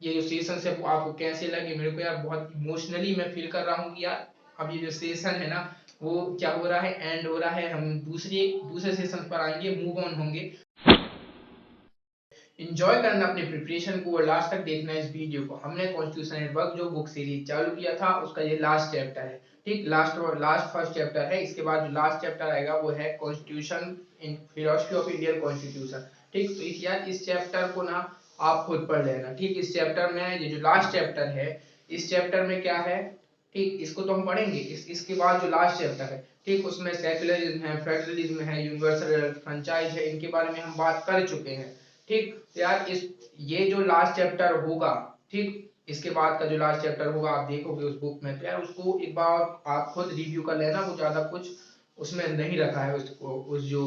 ये जो सेशन है वो आपको कैसे लगे। मेरे को यार बहुत इमोशनली मैं फील कर रहा हूँ कि यार अब ये जो सेशन है ना वो क्या हो रहा है, एंड हो रहा है। हम दूसरे सेशन पर आएंगे, मूव ऑन होंगे। इंजॉय करना अपने प्रिपरेशन को और लास्ट तक देखना इस वीडियो को। हमने कॉन्स्टिट्यूशन एट वर्क जो बुक सीरीज चालू किया था उसका ये लास्ट चैप्टर है, ठीक। लास्ट फर्स्ट चैप्टर है। इसके बाद जो लास्ट चैप्टर आएगा वो है constitution in philosophy of Indian constitution, ठीक। तो यार इस चैप्टर को ना आप खुद पढ़ लेना, ठीक। इस चैप्टर में ये जो लास्ट चैप्टर है, इस चैप्टर में क्या है, ठीक, इसको तो हम पढ़ेंगे। इसके बाद जो लास्ट चैप्टर है, ठीक, उसमें सेकुलरिज्म है, फेडरलिज्म है, यूनिवर्सल फ्रेंचाइज है, इनके बारे में हम बात कर चुके हैं, ठीक। तो यार ये जो लास्ट चैप्टर होगा, ठीक, इसके बाद का जो लास्ट चैप्टर होगा आप देखोगे उस बुक में, तो यार उसको एक बार आप खुद रिव्यू कर लेना। वो ज्यादा कुछ उसमें नहीं रखा है उसको, उस जो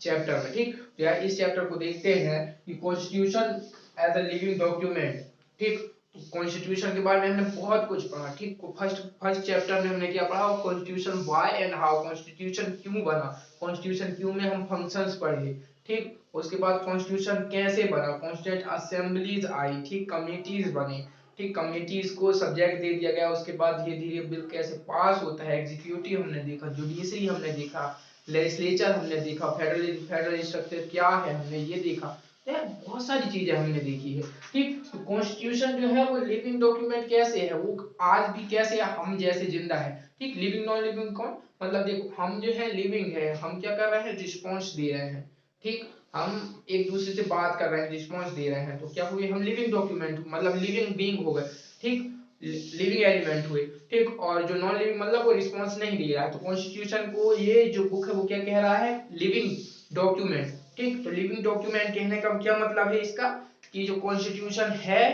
चैप्टर में, ठीक। तो यार इस चैप्टर को देखते हैं कि constitution as a living document, ठीक। कॉन्स्टिट्यूशन के बारे में हमने बहुत कुछ पढ़ा, ठीक। फर्स्ट चैप्टर में हमने क्या पढ़ा, constitution why and how, constitution क्यों बना, कॉन्स्टिट्यूशन क्यों में हम फंक्शंस पढ़े, ठीक। उसके बाद कॉन्स्टिट्यूशन कैसे बना, कॉन्स्टिट्यूंट असेंबलीज आई, ठीक, कमिटीज बनी, ठीक, कमिटीज को सब्जेक्ट दे दिया गया। उसके बाद धीरे धीरे बिल कैसे पास होता है, एग्जीक्यूटिव हमने देखा, जुडिशरी हमने देखा, लेजिस्लेचर हमने देखा, फेडरल स्ट्रक्चर क्या है हमने ये देखा। तो यार बहुत सारी चीजें हमने देखी है, ठीक। तो कॉन्स्टिट्यूशन जो है वो लिविंग डॉक्यूमेंट कैसे है, वो आज भी कैसे हम जैसे जिंदा है, ठीक। लिविंग नॉन लिविंग कौन, मतलब देखो हम जो है लिविंग है, हम क्या कर रहे हैं, रिस्पॉन्स दे रहे हैं, ठीक। हम एक दूसरे से बात कर रहे हैं, रिस्पॉन्स दे रहे हैं, तो क्या हुए, हम लिविंग डॉक्यूमेंट मतलब लिविंग बीइंग हो गए, ठीक, लिविंग एलिमेंट हुए, ठीक। और जो नॉन लिविंग मतलब वो रिस्पॉन्स नहीं दे रहा है। तो कॉन्स्टिट्यूशन को ये जो बुक है वो क्या कह रहा है, लिविंग डॉक्यूमेंट, ठीक। तो लिविंग डॉक्यूमेंट कहने का क्या मतलब है इसका, कि जो कॉन्स्टिट्यूशन है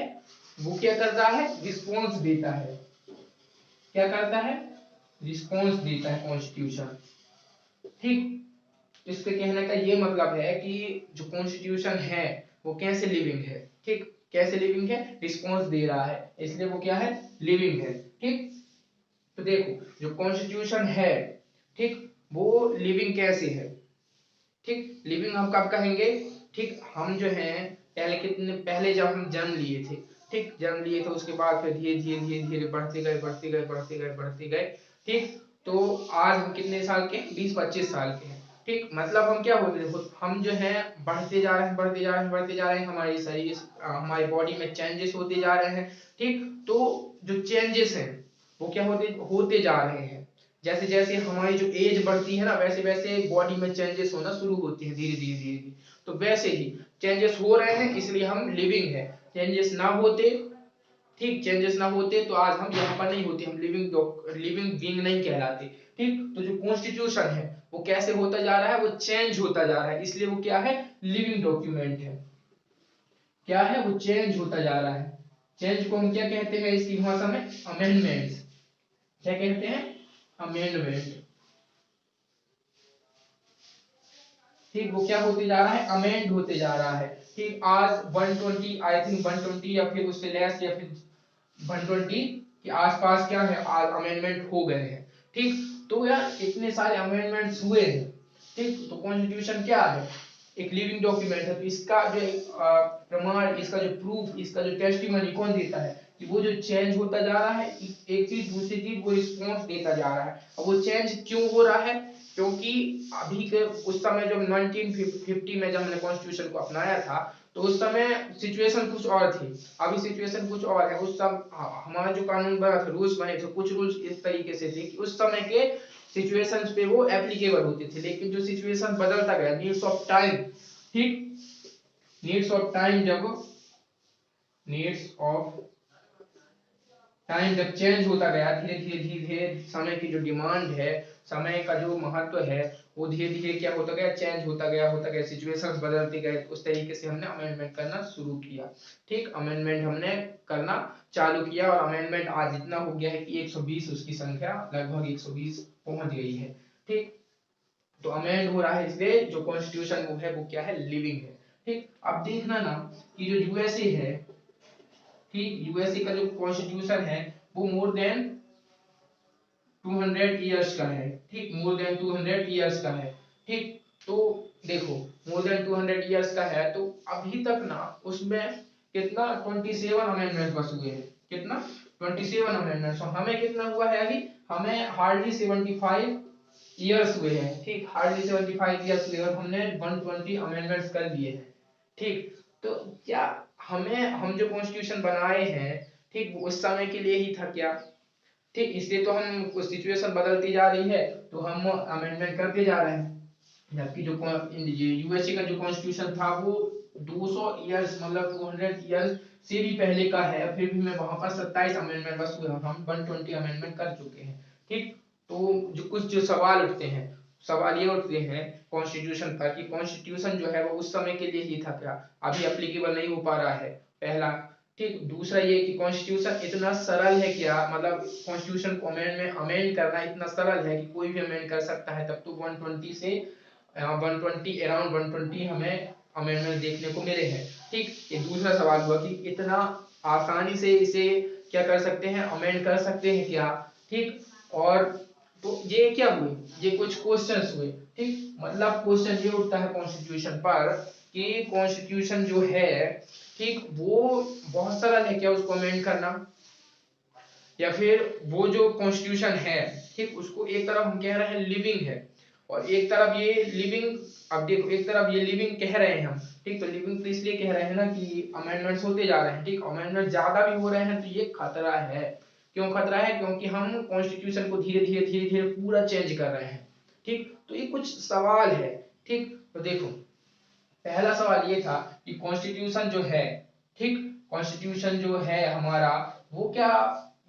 वो क्या करता है, रिस्पॉन्स देता है, क्या करता है, रिस्पॉन्स देता है कॉन्स्टिट्यूशन, ठीक। इसके कहने का ये मतलब है कि जो कॉन्स्टिट्यूशन है वो कैसे लिविंग है, ठीक, कैसे लिविंग है, रिस्पॉन्स दे रहा है, इसलिए वो क्या है, लिविंग है, ठीक। तो देखो जो कॉन्स्टिट्यूशन है, ठीक, वो लिविंग कैसे है, ठीक। लिविंग हम कब कहेंगे, ठीक, हम जो है पहले कितने पहले जब हम जन्म लिए थे, ठीक, जन्म लिए थे, उसके बाद फिर धीरे धीरे धीरे धीरे बढ़ते गए बढ़ते गए बढ़ते गए बढ़ते गए, ठीक। तो आज हम कितने साल के, 20-25 साल के हैं, ठीक। मतलब हम क्या होते हैं, हम जो है बढ़ते जा रहे हैं बढ़ते जा रहे हैं बढ़ते जा रहे हैं, हमारी शरीर हमारी बॉडी में चेंजेस होते जा रहे हैं, ठीक। तो जो चेंजेस हैं वो क्या होते होते जा रहे हैं, जैसे जैसे हमारी जो एज बढ़ती है ना वैसे वैसे बॉडी में चेंजेस होना शुरू होते हैं धीरे धीरे धीरे धीरे। तो वैसे ही चेंजेस हो रहे हैं इसलिए हम लिविंग है, चेंजेस ना होते, ठीक, चेंजेस ना होते तो आज हम यहाँ पर नहीं होते, हम लिविंग बीइंग नहीं कहलाते, ठीक। तो जो कॉन्स्टिट्यूशन है वो कैसे होता जा रहा है, वो चेंज होता जा रहा है, इसलिए वो क्या है, लिविंग डॉक्यूमेंट है, क्या है, वो चेंज होता जा रहा है। चेंज को हम क्या कहते हैं इसकी भाषा में, अमेंडमेंट, क्या कहते हैं, अमेंडमेंट, ठीक। वो क्या होते जा रहा है, अमेंड होते जा रहा है, ठीक। आज 120 आई थिंक 120 या फिर उससे लेस या फिर 120 के आसपास क्या है, आज अमेंडमेंट हो गए हैं, ठीक। तो यार इतने सारे अमेंडमेंट्स हुए हैं, ठीक। तो कॉन्स्टिट्यूशन क्या है, एक लिविंग डॉक्यूमेंट है। तो इसका जो प्रमाण, इसका जो प्रूफ, इसका जो टेस्टिमनी कौन देता है, कि वो जो चेंज होता जा रहा है, एक चीज दूसरी चीज वो रिस्पॉन्स देता जा रहा है। अब वो चेंज क्यों हो रहा है, क्योंकि अभी के उस समय जब 1950 में जब हमने कॉन्स्टिट्यूशन को अपनाया था तो उस समय सिचुएशन कुछ और थी, अभी सिचुएशन कुछ और है। उस समय हमारा जो कानून बना था, रूल्स बने थे, कुछ रूल्स इस तरीके से थे कि उस समय के सिचुएशंस पे वो एप्लीकेबल होते थे, लेकिन जो सिचुएशन बदलता गया, नीड्स ऑफ टाइम, ठीक, नीड्स ऑफ टाइम, जब नीड्स ऑफ टाइम जब चेंज होता गया, धीरे धीरे धीरे धीरे समय की जो डिमांड है, समय का जो महत्व है, वो धीरे धीरे क्या होता गया, चेंज होता गया, सिचुएशंस बदलते गए। उस तरीके से हमने अमेंडमेंट करना शुरू किया, ठीक। अमेंडमेंट हमने करना चालू किया और अमेंडमेंट आज इतना हो गया है कि 120 उसकी संख्या लगभग 120 पहुंच गई है, ठीक। तो अमेंड हो रहा है, इसलिए जो कॉन्स्टिट्यूशन वो है वो क्या है, लिविंग है, ठीक। अब देखना ना कि जो यूएसए है, ठीक, यूएसए का जो कॉन्स्टिट्यूशन है वो मोर देन 200 इयर्स का है, ठीक, मोर देन 200 इयर्स का है, ठीक। तो देखो मोर देन 200 इयर्स का है तो अभी तक ना उसमें कितना 27 अमेंडमेंट बस हुए हैं, कितना 27 अमेंडमेंट। हमें कितना हुआ है अभी, हमें हार्डली 75 ईयर्स हुए हैं, ठीक, हार्डली 75 ईयर्स हुए और हमने 120 अमेंडमेंट्स कर लिए हैं, ठीक। तो क्या हमें, हम जो कॉन्स्टिट्यूशन बनाए हैं, ठीक, वो उस समय के लिए ही था क्या, ठीक, इसलिए तो हम सिचुएशन बदलती जा रही है तो हम अमेंडमेंट करते जा रहे हैं। जबकि जो यूएसए का जो कॉन्स्टिट्यूशन था वो 200 इयर्स मतलब 200 इयर्स से भी पहले का है, फिर भी मैं वहां पर 27 अमेंडमेंट बस हुए, हम 120 अमेंडमेंट कर चुके हैं, ठीक। तो जो कुछ जो सवाल उठते हैं, सवाल ये उठते हैं कॉन्स्टिट्यूशन पर कि कॉन्स्टिट्यूशन जो है वो उस समय के लिए ही था क्या, अभी एप्लीकेबल नहीं हो पा रहा है, पहला, ठीक। दूसरा ये कि कॉन्स्टिट्यूशन इतना सरल है क्या, मतलब कॉन्स्टिट्यूशन को अमेंड करना इतना सरल है कि कोई भी अमेंड कर सकता है, तब तो 120 से 120 अराउंड 120 हमें अमेंडमेंट देखने को मिले हैं, ठीक। ये दूसरा सवाल हुआ कि इतना आसानी से इसे क्या कर सकते हैं, अमेंड कर सकते हैं क्या, ठीक। और तो ये क्या हुए, ये कुछ क्वेश्चंस हुए, ठीक। मतलब क्वेश्चन ये उठता है कॉन्स्टिट्यूशन पर कि कॉन्स्टिट्यूशन जो है, ठीक, वो बहुत सरल है क्या उसको अमेंड करना, या फिर वो जो कॉन्स्टिट्यूशन है, ठीक, उसको एक तरफ हम कह रहे हैं लिविंग है और एक तरफ ये लिविंग, अब देखो एक तरफ ये लिविंग कह रहे हैं हम, ठीक। तो लिविंग तो इसलिए कह रहे हैं ना कि अमेंडमेंट्स होते जा रहे हैं, ठीक, अमेंडमेंट ज्यादा भी हो रहे हैं तो ये खतरा है। क्यों खतरा है, क्योंकि हम कॉन्स्टिट्यूशन को धीरे धीरे धीरे धीरे पूरा चेंज कर रहे हैं, ठीक। तो ये कुछ सवाल है, ठीक। तो देखो पहला सवाल ये था कि कॉन्स्टिट्यूशन जो है, ठीक, कॉन्स्टिट्यूशन जो है हमारा, वो क्या,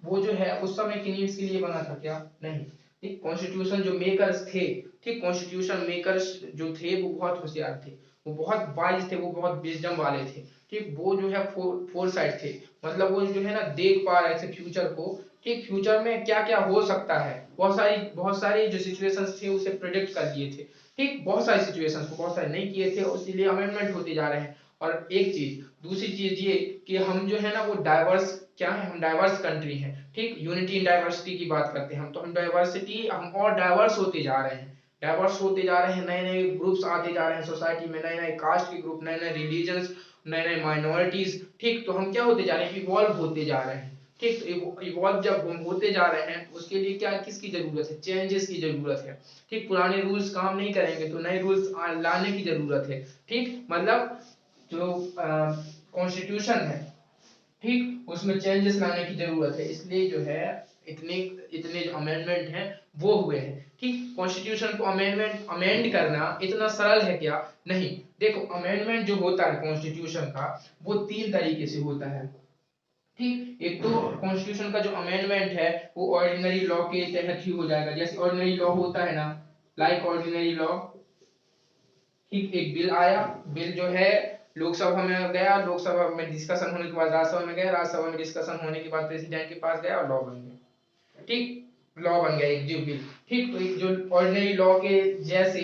वो जो है उस समय की नीड्स के लिए बना था क्या, नहीं, ठीक। कॉन्स्टिट्यूशन जो मेकर्स थे, ठीक, कॉन्स्टिट्यूशन मेकर्स जो थे वो बहुत होशियार थे, वो बहुत वाइज थे, वो बहुत विजडम वाले थे, ठीक। वो जो है फोर साइड थे, मतलब वो जो है ना देख पा रहे थे फ्यूचर को, ठीक, फ्यूचर में क्या क्या हो सकता है, बहुत सारी जो सिचुएशंस थे उसे प्रिडिक्ट कर लिए थे, ठीक। बहुत सारी सिचुएशंस को बहुत सारे नहीं किए थे, इसीलिए अमेंडमेंट होते जा रहे हैं। और एक चीज, दूसरी चीज ये कि हम जो है ना वो डाइवर्स, क्या है, हम डाइवर्स कंट्री हैं, ठीक, यूनिटी इन डाइवर्सिटी की बात करते हैं हम, तो हम डाइवर्सिटी, हम और डाइवर्स होते जा रहे हैं, डाइवर्स होते जा रहे हैं, नए नए ग्रुप्स आते जा रहे हैं सोसाइटी में, नए नए कास्ट के ग्रुप, नए नए रिलीजन्स, नए नए माइनॉरिटीज, ठीक। तो हम क्या होते जा रहे हैं, इवॉल्व होते जा रहे हैं, ठीक। तो इवॉल्व जब हम होते जा रहे हैं उसके लिए क्या, किसकी जरूरत है, चेंजेस की जरूरत है, ठीक। पुराने रूल्स काम नहीं करेंगे तो नए रूल्स लाने की जरूरत है, ठीक। मतलब जो कॉन्स्टिट्यूशन है, ठीक, उसमें चेंजेस लाने की जरूरत है, इसलिए जो है इतने इतने अमेंडमेंट हैं वो हुए हैं, ठीक। कॉन्स्टिट्यूशन को अमेंड करना इतना सरल है क्या, नहीं। देखो अमेंडमेंट जो होता है कॉन्स्टिट्यूशन का वो तीन तरीके से होता है, ठीक। एक तो कॉन्स्टिट्यूशन का जो अमेंडमेंट है वो ऑर्डिनरी लॉ के तहत ही हो जाएगा, जैसे ऑर्डिनरी लॉ होता है ना, लाइक ऑर्डिनरी लॉ, ठीक। एक बिल आया, बिल जो है लोकसभा में गया, लोकसभा में डिस्कशन होने के बाद राज्यसभा में गया, राज्यसभा में डिस्कशन होने के बाद प्रेसिडेंट के पास गया और लॉ बन गया, ठीक। लॉ बन गया एक जो बिल, ठीक। तो एक जो ऑर्डिनरी लॉ के जैसे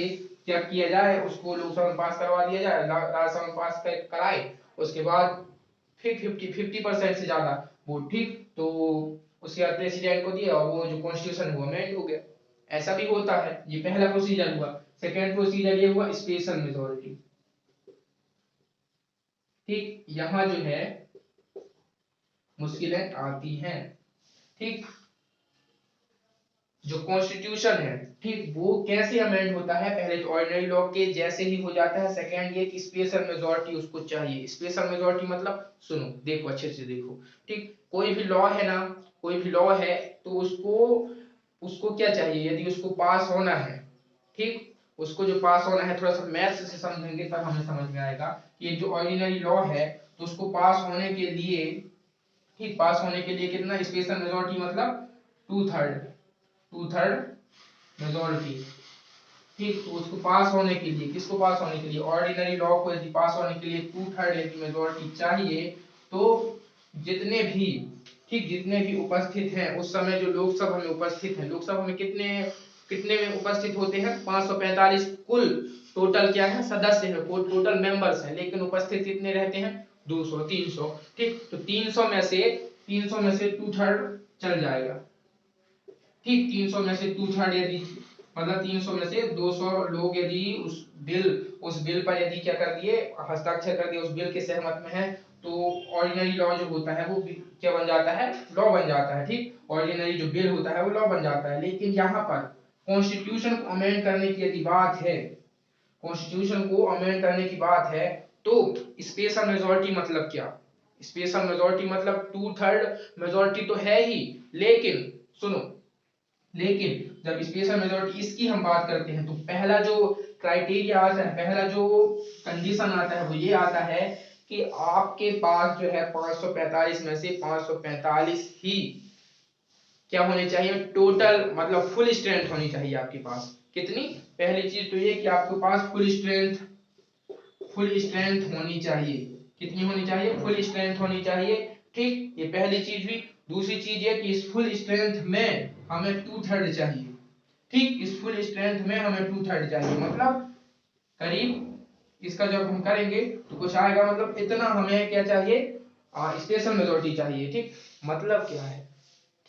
क्या किया जाए, उसको लोकसभा में पास करवा दिया जाए, राज्यसभा में पास कराए, उसके बाद फिर 50% से ज्यादा वोट, ठीक। तो उसके बाद प्रेसिडेंट को दिया और वो जो कॉन्स्टिट्यूशन हुआ अमेंड हो गया। ऐसा भी होता है, ये पहला प्रोसीजर हुआ। सेकेंड प्रोसीजर ये हुआ स्पेशल मेजोरिटी, ठीक। यहां जो है मुश्किलें आती हैं, ठीक। जो कॉन्स्टिट्यूशन है, ठीक, वो कैसे अमेंड होता है, पहले तो ऑर्डिनरी लॉ के जैसे ही हो जाता है। सेकंड ये कि स्पेशल मेजोरिटी उसको चाहिए। स्पेशल मेजोरिटी मतलब, सुनो देखो अच्छे से देखो, ठीक। कोई भी लॉ है ना, कोई भी लॉ है तो उसको उसको क्या चाहिए, यदि उसको पास होना है, ठीक, उसको जो पास होना है, थोड़ा सा मैथ्स से समझेंगे तब हमें समझ में आएगा कि ये जो ऑर्डिनरी लॉ है तो उसको पास होने के लिए, ठीक, पास होने के लिए कितना, स्पेशल मेजोरिटी मतलब टू थर्ड मेजोरिटी, ठीक। तो उसको पास होने के लिए, किसको पास होने के लिए, ऑर्डिनरी लॉ को यदि पास होने के लिए 2/3 यदि मेजोरिटी चाहिए तो जितने भी, ठीक, जितने भी उपस्थित हैं उस समय जो लोकसभा में उपस्थित हैं, लोकसभा में कितने कितने में उपस्थित होते हैं, 545 कुल टोटल क्या है सदस्य है, टोटल मेंबर्स हैं, लेकिन उपस्थित कितने रहते हैं, 200 300, ठीक। तो 300 में से 2/3 चल जाएगा, ठीक। 300 में से 2/3 यदि, मतलब 300 में से 200 लोग यदि उस बिल पर यदि क्या कर दिए, हस्ताक्षर कर दिए, उस बिल के सहमत में है, तो ऑर्डिनरी लॉ जो होता है वो क्या बन जाता है, लॉ बन जाता है। ठीक, ऑर्डिनरी जो बिल होता है वो लॉ बन जाता है। लेकिन यहाँ पर कॉन्स्टिट्यूशन को अमेंड करने की यदि बात है, कॉन्स्टिट्यूशन को अमेंड करने की बात है, तो स्पेशल मेजोरिटी मतलब क्या? स्पेशल मेजोरिटी मतलब 2/3 मेजोरिटी तो है ही, लेकिन सुनो, लेकिन जब स्पेशल मेजोरिटी इसकी हम बात करते हैं तो पहला जो क्राइटेरिया आता है, पहला जो कंडीशन आता है वो ये आता है कि आपके पास जो है 545 में से 545 ही क्या होने चाहिए, टोटल मतलब फुल स्ट्रेंथ होनी चाहिए आपके पास। कितनी? पहली चीज तो ये कि आपके पास फुल स्ट्रेंथ होनी चाहिए। कितनी होनी चाहिए? फुल स्ट्रेंथ होनी चाहिए। ठीक, ये पहली चीज हुई। दूसरी चीज है कि इस फुल स्ट्रेंथ में हमें 2/3 चाहिए। ठीक, इस फुल स्ट्रेंथ में हमें 2/3 चाहिए, मतलब करीब इसका जब हम करेंगे तो कुछ आएगा, मतलब इतना हमें क्या चाहिए, स्पेशल मेजोरिटी चाहिए। ठीक, मतलब क्या है?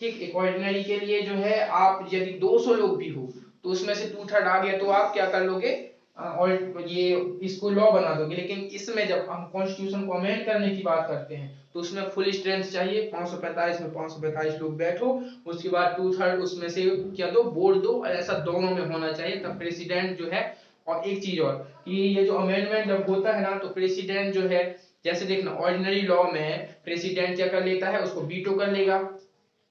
ठीक, एक ऑर्डिनरी के लिए जो है आप यदि 200 लोग भी हो तो उसमें से 2/3 आ गया तो आप क्या कर लोगे, और ये इसको लॉ बना दोगे। लेकिन इसमें जब हम कॉन्स्टिट्यूशन को अमेंड करने की बात करते हैं तो उसमें फुल स्ट्रेंथ चाहिए। 545 में 545 लोग बैठो, उसके बाद 2/3 उसमें से क्या दो, वोट दो, और ऐसा दोनों में होना चाहिए तब प्रेसिडेंट जो है। और एक चीज और कि ये जो अमेंडमेंट जब होता है ना तो प्रेसिडेंट जो है, जैसे देखना ऑर्डिनरी लॉ में प्रेसिडेंट क्या कर लेता है, उसको वीटो कर लेगा।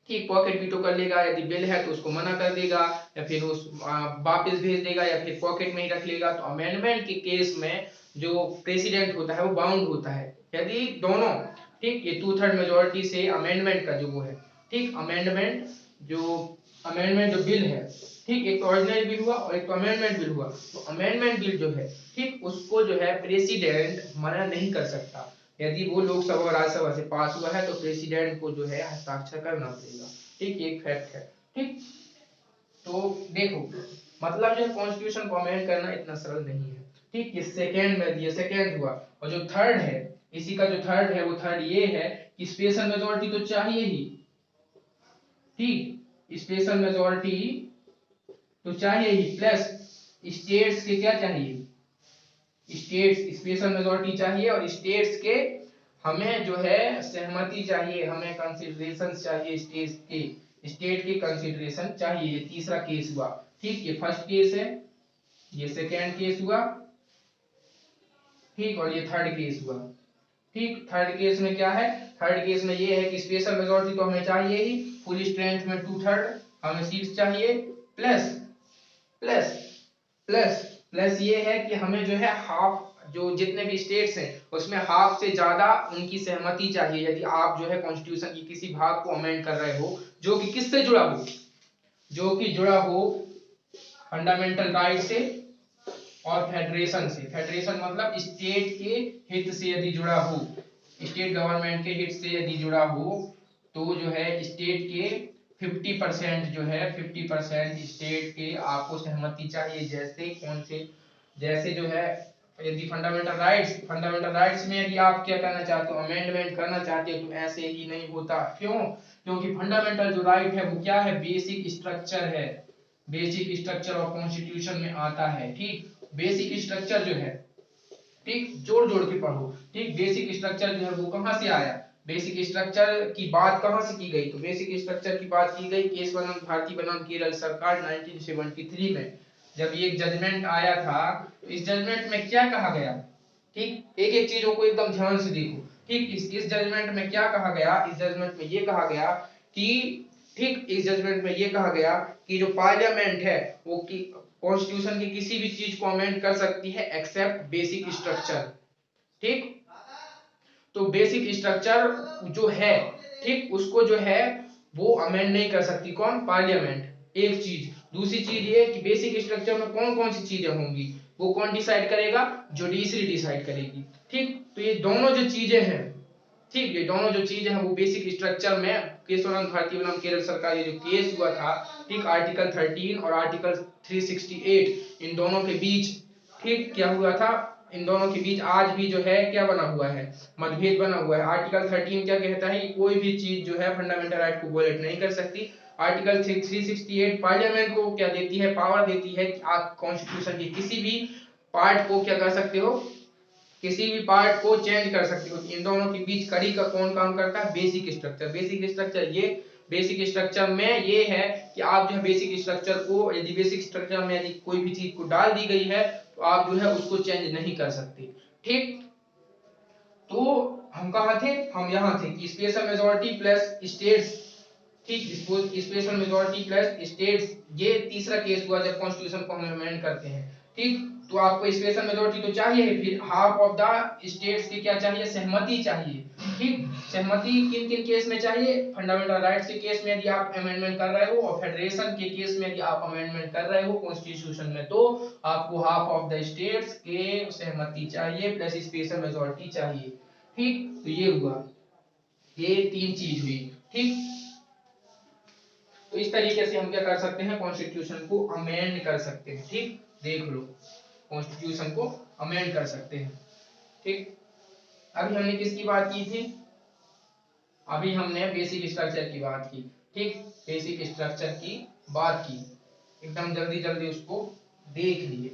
ठीक, पॉकेट वीटो कर लेगा, यदि बिल है तो उसको मना कर देगा या फिर उस वापस भेज देगा या फिर पॉकेट में ही रख लेगा। तो अमेंडमेंट के केस में जो प्रेसिडेंट होता है वो बाउंड होता है यदि दोनों, ठीक, ये 2/3 मेजोरिटी से अमेंडमेंट का जो वो है, ठीक, अमेंडमेंट जो बिल है, ठीक, एक तो ऑर्डिनरी बिल हुआ और एक तो अमेंडमेंट बिल हुआ। तो अमेंडमेंट बिल जो है, ठीक, उसको जो है प्रेसिडेंट मना नहीं कर सकता। यदि वो लोकसभा और राज्यसभा से पास हुआ है तो प्रेसिडेंट को जो है हस्ताक्षर करना पड़ेगा। ठीक, ये एक फैक्ट है। ठीक, तो देखो मतलब जो कॉन्स्टिट्यूशन को अमेंड करना इतना सरल नहीं है। ठीक, ये सेकेंड में, ये सेकेंड हुआ। और जो थर्ड है, इसी का जो थर्ड है वो थर्ड ये है कि स्पेशल मेजोरिटी तो चाहिए ही। ठीक, स्पेशल मेजोरिटी तो चाहिए ही, प्लस स्टेट्स के क्या चाहिए, स्टेट्स स्पेशल मेजोरिटी चाहिए और स्टेट्स के हमें जो है सहमति चाहिए, हमें कंसिडरेशन चाहिए, स्टेट के कंसिडरेशन चाहिए। ये तीसरा केस हुआ। ठीक, ये फर्स्ट केस है, ये सेकेंड केस हुआ। ठीक, और ये थर्ड केस हुआ। ठीक, थर्ड केस में क्या है, थर्ड केस में ये है कि स्पेशल मेजोरिटी तो हमें चाहिए ही, फुल स्ट्रेंथ में 2/3 हमें सीट्स चाहिए, प्लस प्लस प्लस प्लस ये है कि हमें जो है हाफ, जो जितने भी स्टेट्स हैं उसमें हाफ से ज्यादा उनकी सहमति चाहिए यदि आप जो है कॉन्स्टिट्यूशन की किसी भाग को अमेंड कर रहे हो जो कि किससे जुड़ा हो, जो कि जुड़ा हो फंडामेंटल राइट से और फेडरेशन से। फेडरेशन मतलब स्टेट के हित से यदि जुड़ा हो, स्टेट गवर्नमेंट के हित से यदि जुड़ा हो, तो जो है स्टेट के 50% जो है 50% स्टेट के आपको सहमति चाहिए। जैसे कौन से, जैसे जो है यदि फंडामेंटल राइट्स में यदि आप क्या करना चाहते हो, अमेंडमेंट करना चाहते हो, तो ऐसे ही नहीं होता। क्यों? क्योंकि फंडामेंटल जो राइट है वो क्या है, बेसिक स्ट्रक्चर है, बेसिक स्ट्रक्चर ऑफ कॉन्स्टिट्यूशन में आता है। ठीक, बेसिक स्ट्रक्चर जो है, ठीक, जोड़ जोड़ के पढ़ो। ठीक, बेसिक स्ट्रक्चर जो है वो कहां से आया, बेसिक स्ट्रक्चर की बात कहां से की गई, तो बेसिक स्ट्रक्चर की बात की गई केशवानंद भारती बनाम केरल सरकार 1973 में, जब ये जजमेंट आया था। तो इस जजमेंट में क्या कहा गया, ठीक, एक एक चीजों को एकदम ध्यान से देखो। ठीक, इस जजमेंट में क्या कहा गया, इस जजमेंट में ये कहा गया कि, ठीक, इस जजमेंट में ये कहा गया कि जो पार्लियामेंट है वो की कॉन्स्टिट्यूशन की किसी भी चीज को अमेंड कर सकती है एक्सेप्ट बेसिक स्ट्रक्चर। ठीक, तो बेसिक स्ट्रक्चर जो है, ठीक, उसको जो है वो अमेंड नहीं कर सकती, कौन, पार्लियामेंट। एक चीज, दूसरी चीज ये कि बेसिक स्ट्रक्चर में कौन कौन सी चीजें होंगी वो कौन डिसाइड करेगा, जुडिशरी डिसाइड करेगी। ठीक, तो ये दोनों जो चीजें हैं, ठीक, ये दोनों जो चीजें हैं वो बेसिक स्ट्रक्चर में केशवानंद भारती बनाम केरल सरकार ये जो केस हुआ था, ठीक, आर्टिकल 13 और आर्टिकल 368 इन दोनों के बीच, ठीक, क्या हुआ था, इन दोनों के बीच आज भी जो है क्या बना हुआ है, मतभेद बना हुआ है। आर्टिकल 13 क्या कहता है कि कोई भी चीज जो है फंडामेंटल राइट को वोलेट नहीं कर सकती। आर्टिकल 368 पार्लियामेंट को क्या देती है, पावर देती है कि आप कॉन्स्टिट्यूशन के किसी भी पार्ट को क्या कर सकते हो, किसी भी पार्ट को चेंज कर सकते हो। इन दोनों के बीच कड़ी का कौन काम करता है? Basic structure. बेसिक स्ट्रक्चर ये बेसिक स्ट्रक्चर में ये है कि आप जो है बेसिक स्ट्रक्चर को, यदि बेसिक स्ट्रक्चर में यदि कोई भी चीज को डाल दी गई है तो आप जो है उसको चेंज नहीं कर सकते। ठीक, तो हम कहा थे? हम यहाँ थे कि स्पेशल मेजोरिटी प्लस स्टेट्स। ठीक, स्पेशल मेजोरिटी प्लस स्टेट्स, ये तीसरा केस हुआ जब कॉन्स्टिट्यूशन को हम अमेंड करते हैं। ठीक, तो आपको स्पेशल मेजोरिटी तो चाहिए, फिर हाफ ऑफ द स्टेट्स की क्या चाहिए? सहमति चाहिए। ठीक, सहमति किन किन केस में चाहिए? फंडामेंटल राइट्स के केस में यदि आप अमेंडमेंट कर रहे हो, और फेडरेशन के केस में यदि आप अमेंडमेंट कर रहे हो कॉन्स्टिट्यूशन में, तो आपको हाफ ऑफ द स्टेट्स के सहमति चाहिए प्लस स्पेशल मेजोरिटी चाहिए। ठीक, तो ये हुआ, ये तीन चीज हुई। ठीक, तो इस तरीके से हम क्या कर सकते हैं? कॉन्स्टिट्यूशन को अमेंड कर सकते हैं। ठीक, देख लो, कॉन्स्टिट्यूशन को अमेंड कर सकते हैं। ठीक, अभी हमने किसकी बात की थी? अभी हमने बेसिक स्ट्रक्चर की बात की। ठीक, बेसिक स्ट्रक्चर की बात की, एकदम जल्दी जल्दी उसको देख लिए।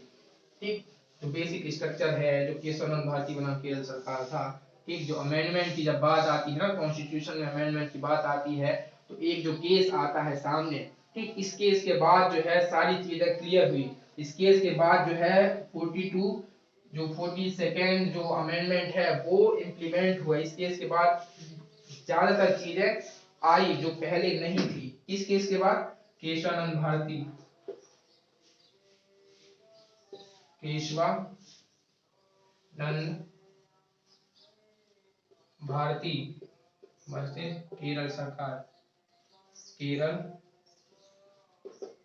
ठीक, जो बेसिक स्ट्रक्चर है, जो केशवानंद भारती बनाम केरल सरकार था। ठीक, जो अमेंडमेंट की जब बात आती है ना, कॉन्स्टिट्यूशन में अमेंडमेंट की बात आती है, तो एक जो केस आता है सामने। ठीक, इस केस के बाद जो है सारी चीजें क्लियर हुई। इस केस के बाद जो है 42 जो 42nd जो अमेंडमेंट है वो इम्प्लीमेंट हुआ। इस केस के बाद ज्यादातर चीजें आई जो पहले नहीं थी। इस केस के बाद केशवानंद भारती, केशवानंद भारती वर्सेस केरल सरकार, केरल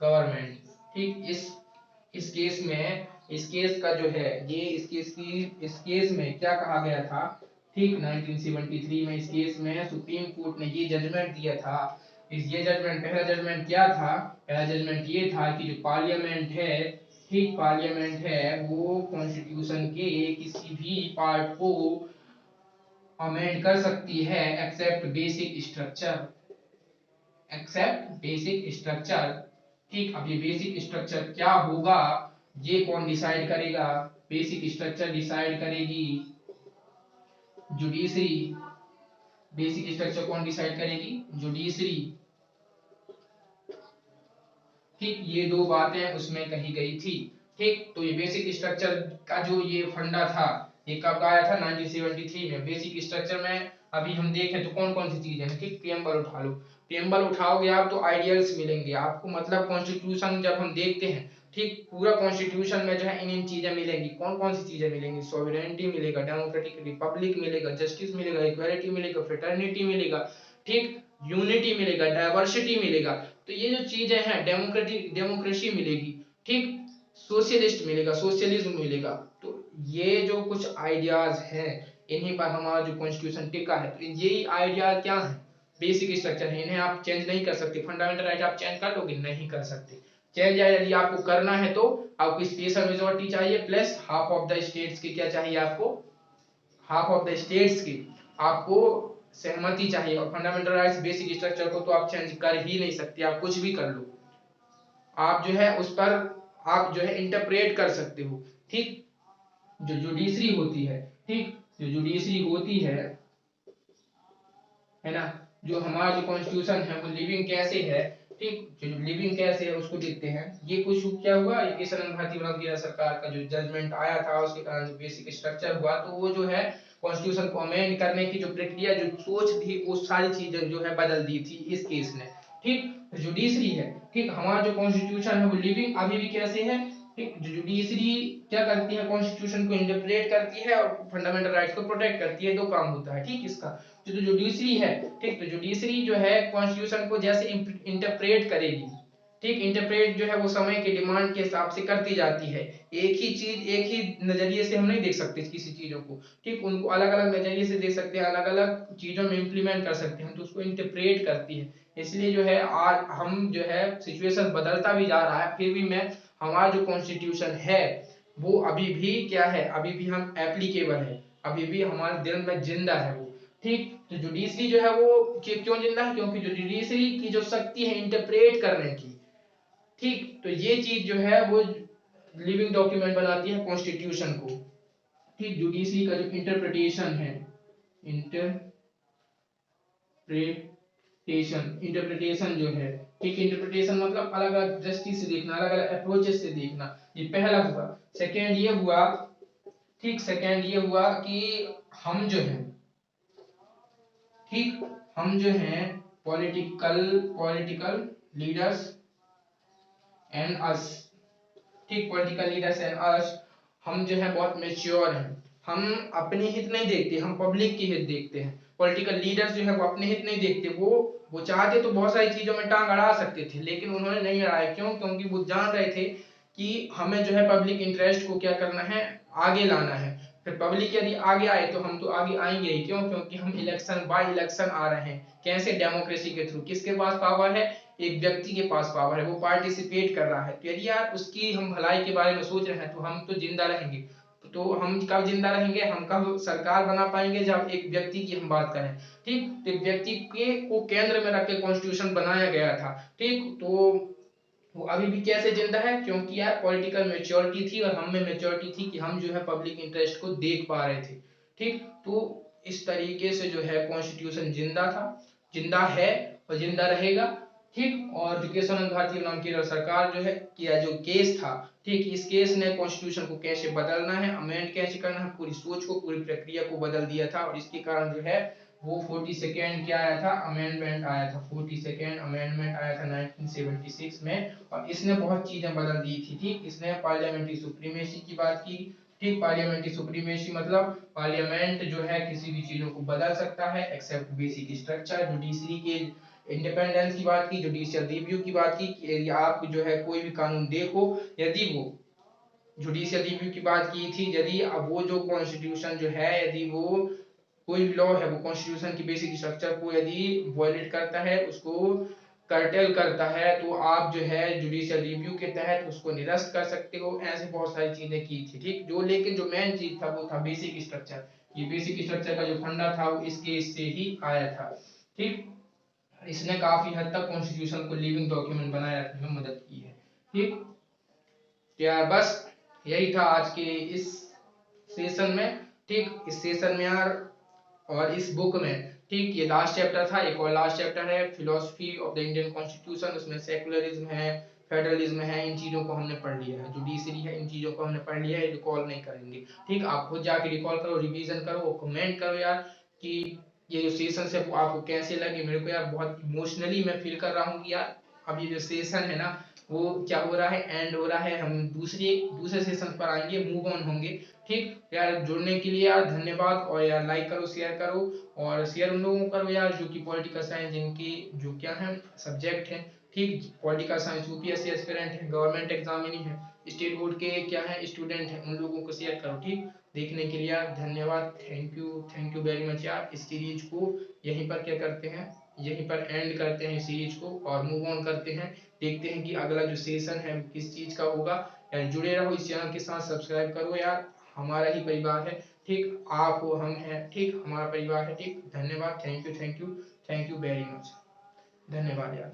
गवर्नमेंट। ठीक, इस केस में, इस केस का जो है ये इस केस में क्या कहा गया था? ठीक, 1973 में इस केस में सुप्रीम कोर्ट ने ये जजमेंट दिया था। ये जजमेंट, पहला जजमेंट क्या था? पहला जजमेंट ये था कि जो पार्लियामेंट है, ठीक, पार्लियामेंट है वो कॉन्स्टिट्यूशन के किसी भी पार्ट को अमेंड कर सकती है except basic structure, except basic structure. ठीक, अब ये बेसिक स्ट्रक्चर क्या होगा ये कौन डिसाइड करेगा? बेसिक स्ट्रक्चर डिसाइड करेगी जुडिशरी। बेसिक स्ट्रक्चर कौन डिसाइड करेगी? जुडिशरी। ठीक, ये दो बातें उसमें कही गई थी। ठीक, तो ये बेसिक स्ट्रक्चर का जो ये फंडा था ये कब आया था? 1973 में। बेसिक स्ट्रक्चर में अभी हम देखें तो कौन कौन सी चीजें हैं? ठीक, प्रियम्बल उठा लो। प्रियम्बल उठाओगे आप तो आइडियल्स मिलेंगे आपको, मतलब कॉन्स्टिट्यूशन जब हम देखते हैं, ठीक, पूरा कॉन्स्टिट्यूशन में जो है इन चीजें मिलेंगी। कौन कौन सी चीजें मिलेंगी? सॉवरेनिटी मिलेगा, डेमोक्रेटिक रिपब्लिक मिलेगा, जस्टिस मिलेगा, इक्वालिटी मिलेगा, फ्रेटर्निटी मिलेगा, ठीक, यूनिटी मिलेगा, डाइवर्सिटी मिलेगा। तो ये जो चीजें हैं, डेमोक्रेसी मिलेगी, ठीक, सोशलिस्ट मिलेगा, सोशलिज्म मिलेगा। तो ये जो कुछ आइडियाज हैं, इन्हीं पर हमारा जो कॉन्स्टिट्यूशन टिका है। तो यही आइडिया क्या है? बेसिक स्ट्रक्चर है, इन्हें आप चेंज नहीं कर सकते। फंडामेंटल राइट आप चेंज कर लोगे? नहीं कर सकते। चेंज यदि आपको करना है तो आपको स्पेशल मेजोरिटी चाहिए plus half of the states की क्या चाहिए आपको? हाफ ऑफ द स्टेट्स की आपको सहमति चाहिए। और फंडामेंटल राइट्स बेसिक स्ट्रक्चर को तो आप चेंज कर ही नहीं सकते, आप कुछ भी कर लो, आप जो है उस पर आप जो है इंटरप्रेट कर सकते हो। ठीक, जो जुडिशरी होती है, ठीक, जो जुडिशरी होती है ना, जो हमारा जो कॉन्स्टिट्यूशन है वो लिविंग कैसे है? ठीक, जो लिविंग कैसे है उसको देखते हैं। ये कुछ क्या हुआ? ये केशवानंद भारती बनाम केरल सरकार का जो जजमेंट आया था उसके कारण जो बेसिक स्ट्रक्चर हुआ, तो वो जो है कॉन्स्टिट्यूशन को अमेंड करने की जो प्रक्रिया, जो सोच थी, वो सारी चीजें जो है बदल दी थी इस केस ने। ठीक, जुडिशरी है, ठीक, हमारा जो कॉन्स्टिट्यूशन है वो लिविंग अभी भी कैसे है? ठीक, जो जुडिशरी क्या करती है? कॉन्स्टिट्यूशन को इंटरप्रेट करती है और फंडामेंटल राइट्स को प्रोटेक्ट करती है। दो काम होता है, ठीक, इसका जो जुडिशरी है। ठीक, तो जुडिशरी जो है कॉन्स्टिट्यूशन को जैसे इंटरप्रेट करेगी, ठीक, इंटरप्रेट जो है वो समय के डिमांड के हिसाब से करती जाती है। एक ही चीज एक ही नजरिए से हम नहीं देख सकते किसी चीजों को, ठीक, उनको अलग अलग नजरिए से देख सकते हैं, अलग अलग चीजों में इंप्लीमेंट कर सकते हैं, तो उसको इंटरप्रेट करती है। इसलिए जो है आज हम जो है सिचुएशन बदलता भी जा रहा है, फिर भी मैं हमारा जो कॉन्स्टिट्यूशन है वो अभी भी क्या है? अभी भी हम एप्लीकेबल है, अभी भी हमारे दिल में जिंदा है वो। ठीक, तो जुडिशरी जो है वो क्यों जिंदा है? क्योंकि जो जुडिशरी की जो शक्ति है इंटरप्रेट करने की, ठीक, तो ये चीज जो है वो लिविंग डॉक्यूमेंट बनाती है कॉन्स्टिट्यूशन को। ठीक, जुडिशरी का जो इंटरप्रिटेशन है, इंटरप्रिटेशन जो है, ठीक, इंटरप्रिटेशन मतलब अलग अलग दृष्टि से देखना, अलग अलग अप्रोचेस से देखना, ये पहला हुआ। सेकेंड ये हुआ, ठीक, सेकेंड ये हुआ कि हम जो है, ठीक, हम जो हैं पॉलिटिकल लीडर्स एंड अस, ठीक, पॉलिटिकल लीडर्स एंड अस, हम जो है बहुत मेच्योर हैं, हम अपने हित नहीं देखते, हम पब्लिक के हित देखते हैं। पॉलिटिकल लीडर्स जो है वो अपने हित नहीं देखते, वो चाहते तो बहुत सारी चीजों में टांग अड़ा सकते थे, लेकिन उन्होंने नहीं अड़ाया। क्यों? क्योंकि वो जान रहे थे कि हमें जो है पब्लिक इंटरेस्ट को क्या करना है, आगे लाना है। फिर पब्लिक यदि आगे आए तो हम तो आगे आएंगे ही। क्यों? क्योंकि हम इलेक्शन बाय इलेक्शन आ रहे हैं। कैसे? डेमोक्रेसी के थ्रू। किसके पास पावर है? एक व्यक्ति के पास पावर है, वो पार्टिसिपेट कर रहा है। तो यदि यार उसकी हम भलाई के बारे में सोच रहे हैं तो हम तो जिंदा रहेंगे। तो हम कब जिंदा रहेंगे, हम कब सरकार बना पाएंगे, जब एक व्यक्ति की हम बात करें। ठीक, तो एक व्यक्ति के को केंद्र में रख के कॉन्स्टिट्यूशन बनाया गया था। ठीक, तो वो अभी भी कैसे जिंदा है? क्योंकि यार पॉलिटिकल मेच्योरिटी थी और हम में मेच्योरिटी थी कि हम जो है पब्लिक इंटरेस्ट को देख पा रहे थे। ठीक, तो इस तरीके से जो है कॉन्स्टिट्यूशन जिंदा था, जिंदा है और जिंदा रहेगा। ठीक, और जो केशवानंद भारती नाम की सरकार जो है किया जो केस था, ठीक, इस केस ने कॉन्स्टिट्यूशन को कैसे बदलना है, अमेंड कैसे करना है, पूरी सोच को, पूरी प्रक्रिया को बदल दिया था। और इसके कारण जो है वो 42nd क्या आया था, अमेंडमेंट आया था, 42nd अमेंडमेंट आया था 1976 में। और इसने बहुत चीजें बदल दी थी। ठीक, इसने पार्लियामेंट्री सुप्रीमेसी की बात की। ठीक, पार्लियामेंट्री सुप्रीमेसी मतलब पार्लियामेंट जो है किसी भी चीजों को बदल सकता है एक्सेप्ट बेसिक स्ट्रक्चर। जुडिशरी के इंडिपेंडेंस की बात की, जुडिशियल रिव्यू की बात की कि यदि आप जो है कोई भी कानून देखो, यदि वो जुडिशियल रिव्यू की बात की थी, यदि अब वो जो कॉन्स्टिट्यूशन जो है, यदि वो कोई भी लॉ है वो कॉन्स्टिट्यूशन की बेसिक स्ट्रक्चर को यदि वायलेट करता है, उसको कर्टेल करता है, तो आप जो है जुडिशियल रिव्यू के तहत उसको निरस्त कर सकते हो। ऐसे बहुत सारी चीजें की थी। ठीक, जो लेकिन जो मेन चीज था वो था बेसिक स्ट्रक्चर। ये बेसिक स्ट्रक्चर का जो फंडा था वो इस केस से ही आया था। ठीक, इसने काफी हद तक कॉन्स्टिट्यूशन को लिविंग डॉक्यूमेंट बनाए रखने में मदद की है। ठीक, यार बस यही था आज के इस सेशन में। ठीक, इस सेशन में यार और इस बुक में, ठीक, ये लास्ट चैप्टर था। एक और लास्ट चैप्टर है philosophy of the Indian constitution. उसमें सेकुलरिज्म है, फेडरलिज्म है, इन चीजों को हमने पढ़ लिया है। जुडिशरी है, इन चीजों को हमने पढ़ लिया है, रिकॉल नहीं करेंगे। ठीक, आप खुद जाके रिकॉल करो, रिवीजन करो और कमेंट करो यार कि ये जो सेशन है वो आपको कैसे लगे। मेरे को यार बहुत इमोशनली मैं फील कर रहा हूँ कि यार अब ये जो सेशन है ना वो क्या हो रहा है, एंड हो रहा है। हम दूसरे सेशन पर आएंगे, मूव ऑन होंगे। ठीक यार, जुड़ने के लिए यार धन्यवाद। और यार लाइक करो, शेयर करो, और शेयर उन लोगों को करो यार जो कि पॉलिटिकल साइंस जिनकी जो क्या है सब्जेक्ट है। ठीक, पॉलिटिकल साइंस यूपीएससी एस्पिरेंट है, गवर्नमेंट एग्जामिनी है, स्टेट बोर्ड के क्या है स्टूडेंट है, उन लोगों को शेयर करो। ठीक, देखने के लिए यार धन्यवाद। थैंक यू वेरी मच यार। इस सीरीज को यहीं पर क्या करते हैं, यहीं पर एंड करते हैं सीरीज को और मूव ऑन करते हैं। देखते हैं कि अगला जो सेशन है किस चीज का होगा। यार जुड़े रहो इस चैनल के साथ, सब्सक्राइब करो यार, हमारा ही परिवार है। ठीक, आप हो, हम हैं, ठीक, हमारा परिवार है। ठीक, धन्यवाद। Thank you very much. धन्यवाद यार।